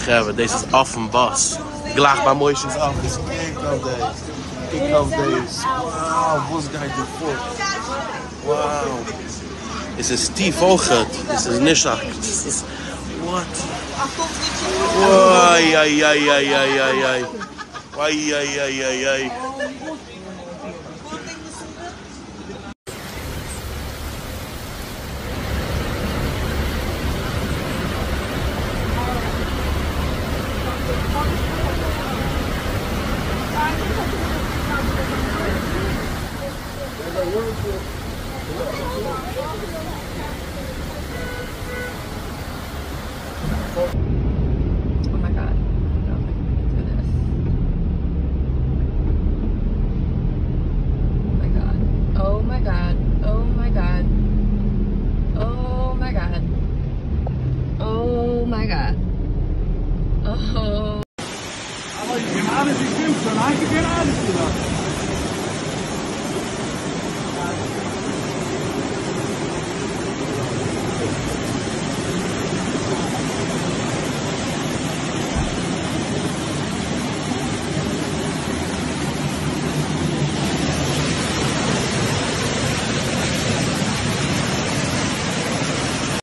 Geven, deze is af van Bas. Ik laag mijn mooisjes af, dus kijk op deze. Kijk op deze. Wauw, Bos guy de fort. Wauw. Dit is Steve Oget. Dit is Nishak. Dit is... What? Ai, ai, ai, ai, ai, ai, ai. Ai, ai, ai, ai, ai. Oh my god. I don't know if I can do this. Oh my god. Oh my god. Oh my god. Oh my god. Oh my god. Oh.